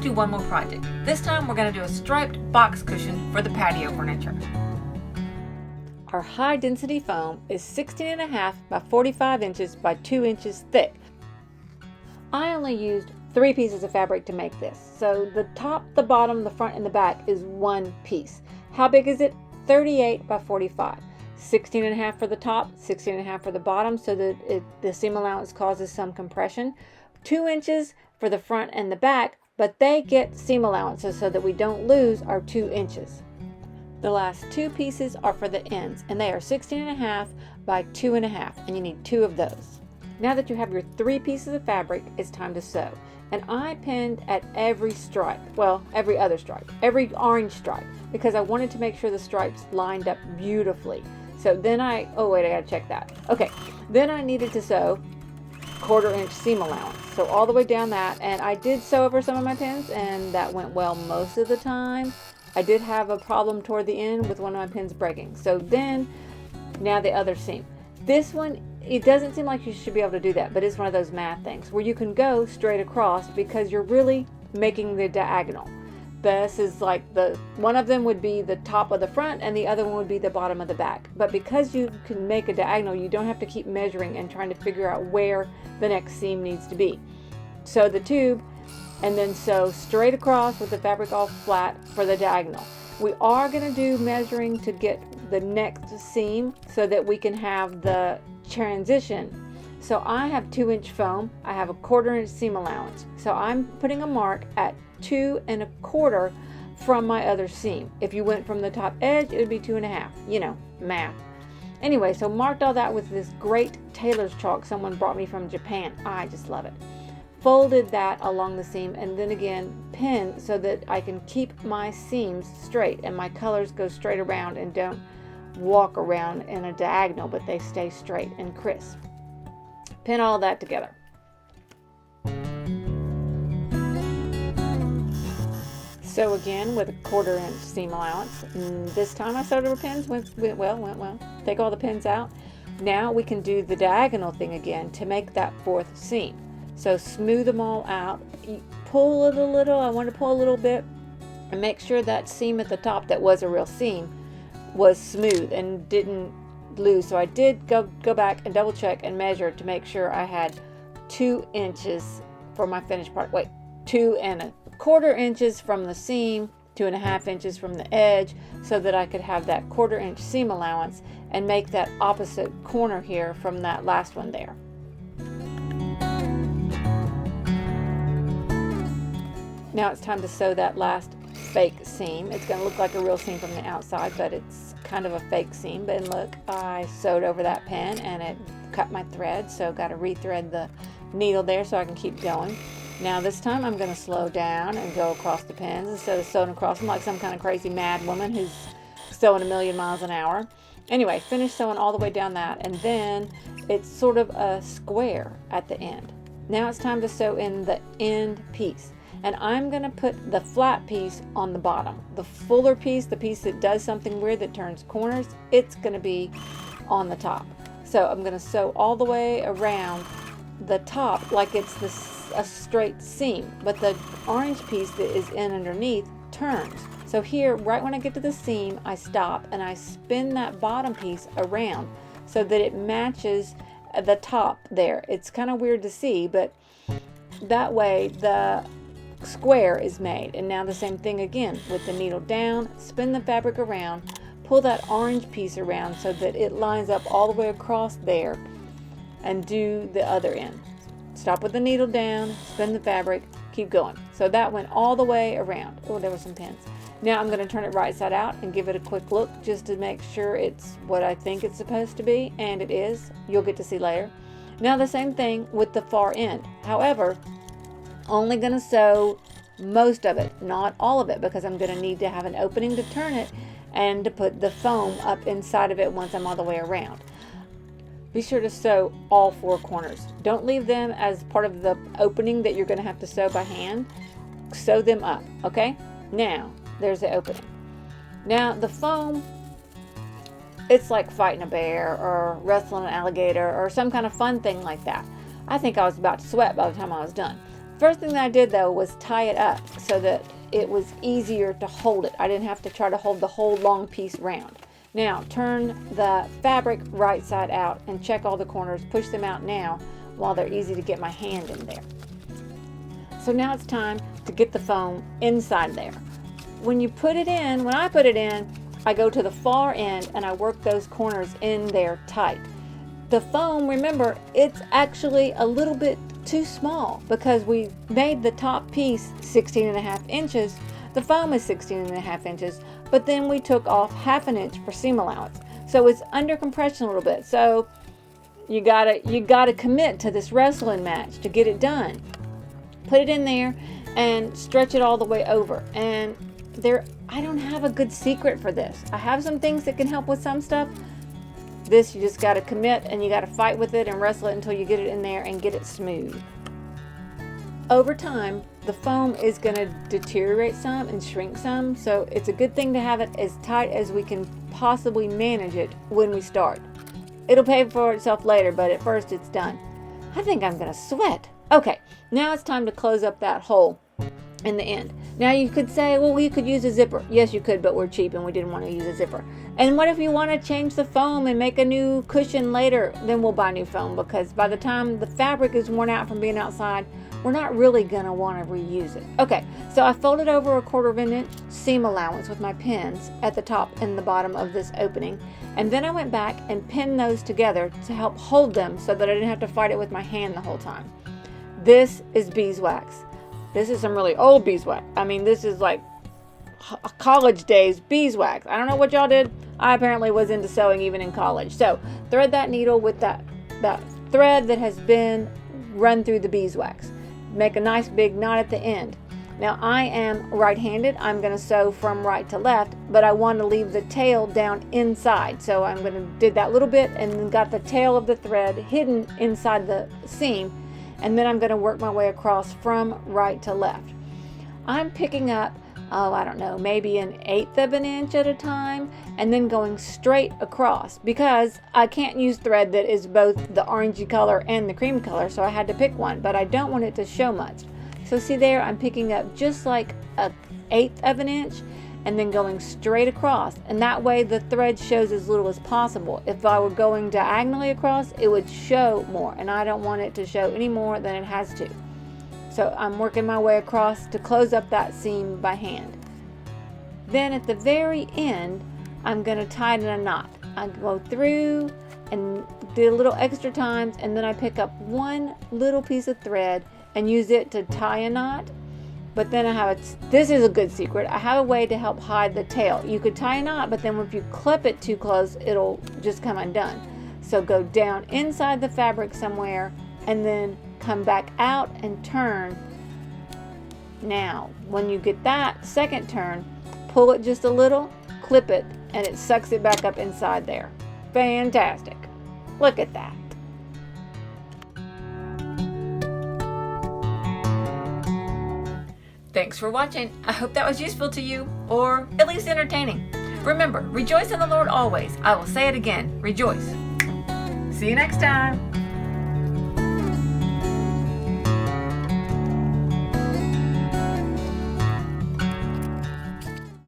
do one more project. This time we're going to do a striped box cushion for the patio furniture. Our high density foam is 16.5 by 45 inches by 2 inches thick. I only used 3 pieces of fabric to make this. So the top, the bottom, the front, and the back is one piece. How big is it? 38 by 45. 16.5 for the top, 16.5 for the bottom, so that the seam allowance causes some compression. 2 inches for the front and the back, but they get seam allowances so that we don't lose our 2 inches. The last 2 pieces are for the ends, and they are 16.5 by 2.5, and you need 2 of those. Now that you have your 3 pieces of fabric, it's time to sew. And I pinned at every stripe, well, every other stripe, every orange stripe, because I wanted to make sure the stripes lined up beautifully. So then oh wait, I gotta check that. Okay, then I needed to sew 1/4 inch seam allowance. So all the way down that, and I did sew over some of my pins, and that went well most of the time. I did have a problem toward the end with one of my pins breaking. So then, now the other seam. This one, it doesn't seem like you should be able to do that, but it's one of those math things where you can go straight across because you're really making the diagonal. This is like one of them would be the top of the front and the other one would be the bottom of the back. But because you can make a diagonal, you don't have to keep measuring and trying to figure out where the next seam needs to be. Sew the tube and then sew straight across with the fabric all flat for the diagonal. We are going to do measuring to get the next seam so that we can have the transition. So I have 2 inch foam, I have a 1/4 inch seam allowance. So I'm putting a mark at 2 1/4 from my other seam. If you went from the top edge, it would be 2.5, you know, math. Anyway, so marked all that with this great tailor's chalk someone brought me from Japan. I just love it. Folded that along the seam and then again pinned so that I can keep my seams straight and my colors go straight around and don't walk around in a diagonal, but they stay straight and crisp. Pin all that together. Sew again with a 1/4 inch seam allowance. And this time I sewed over pins, went well. Take all the pins out. Now we can do the diagonal thing again to make that 4th seam. So smooth them all out. Pull it a little. I want to pull a little bit and make sure that seam at the top that was a real seam was smooth and didn't lose. So I did go back and double check and measure to make sure I had 2 inches for my finished part. Wait, 2 1/4 inches from the seam, 2 1/2 inches from the edge, so that I could have that 1/4 inch seam allowance and make that opposite corner here from that last one there. Now it's time to sew that last fake seam. It's going to look like a real seam from the outside, but it's kind of a fake seam. But look, I sewed over that pin and it cut my thread, so got to rethread the needle there so I can keep going. Now this time I'm going to slow down and go across the pins instead of sewing across them like some kind of crazy mad woman who's sewing a million miles an hour. Anyway, finish sewing all the way down that, and then it's sort of a square at the end. Now it's time to sew in the end piece. And I'm going to put the flat piece on the bottom. The fuller piece, the piece that does something weird that turns corners, it's going to be on the top. So I'm going to sew all the way around the top like it's a straight seam, but the orange piece that is in underneath turns. So here, right when I get to the seam, I stop and I spin that bottom piece around so that it matches the top there. It's kind of weird to see, but that way the square is made. And now the same thing again with the needle down, spin the fabric around, pull that orange piece around so that it lines up all the way across there, and do the other end. Stop with the needle down, spin the fabric, keep going. So that went all the way around. Oh, there were some pins. Now I'm going to turn it right side out and give it a quick look just to make sure it's what I think it's supposed to be, and it is. You'll get to see later. Now the same thing with the far end. However, only going to sew most of it, not all of it, because I'm going to need to have an opening to turn it and to put the foam up inside of it once I'm all the way around. Be sure to sew all 4 corners. Don't leave them as part of the opening that you're going to have to sew by hand. Sew them up, okay? Now, there's the opening. Now, the foam, it's like fighting a bear or wrestling an alligator or some kind of fun thing like that. I think I was about to sweat by the time I was done. First thing that I did though was tie it up so that it was easier to hold it. I didn't have to try to hold the whole long piece round. Now turn the fabric right side out and check all the corners, push them out now while they're easy to get my hand in there. So now it's time to get the foam inside there. When you put it in, when I put it in, I go to the far end and I work those corners in there tight. The foam, remember, it's actually a little bit too small because we made the top piece 16.5 inches. The foam is 16.5 inches, but then we took off 1/2 inch for seam allowance. So it's under compression a little bit. So you gotta commit to this wrestling match to get it done. Put it in there and stretch it all the way over. And I don't have a good secret for this. I have some things that can help with some stuff. This, you just got to commit and you got to fight with it and wrestle it until you get it in there and get it smooth. Over time, the foam is going to deteriorate some and shrink some, so it's a good thing to have it as tight as we can possibly manage it when we start. It'll pay for itself later, but at first it's done. I think I'm going to sweat. Okay, now it's time to close up that hole in the end. Now you could say, well, we could use a zipper. Yes, you could, but we're cheap and we didn't want to use a zipper. And what if you want to change the foam and make a new cushion later? Then we'll buy new foam, because by the time the fabric is worn out from being outside, we're not really going to want to reuse it. Okay, so I folded over 1/4 inch seam allowance with my pins at the top and the bottom of this opening. And then I went back and pinned those together to help hold them so that I didn't have to fight it with my hand the whole time. This is beeswax. This is some really old beeswax. I mean, this is like college days beeswax. I don't know what y'all did. I apparently was into sewing even in college. So thread that needle with that thread that has been run through the beeswax. Make a nice big knot at the end. Now I am right-handed. I'm going to sew from right to left, but I want to leave the tail down inside. So I'm going to did that little bit and then got the tail of the thread hidden inside the seam. And then I'm going to work my way across from right to left. I'm picking up, I don't know, maybe 1/8 inch at a time, and then going straight across, because I can't use thread that is both the orangey color and the cream color, so I had to pick one, but I don't want it to show much. So see there, I'm picking up just like 1/8 inch, and then going straight across, and that way the thread shows as little as possible. If I were going diagonally across, it would show more, and I don't want it to show any more than it has to. So I'm working my way across to close up that seam by hand. Then at the very end, I'm going to tie it in a knot. I go through and do a little extra times, and then I pick up one little piece of thread and use it to tie a knot. But then I have this is a good secret. I have a way to help hide the tail. You could tie a knot, but then if you clip it too close, it'll just come undone. So go down inside the fabric somewhere and then come back out and turn. Now, when you get that second turn, pull it just a little, clip it, and it sucks it back up inside there. Fantastic. Look at that. Thanks for watching. I hope that was useful to you, or at least entertaining. Remember, rejoice in the Lord always. I will say it again, rejoice. See you next time.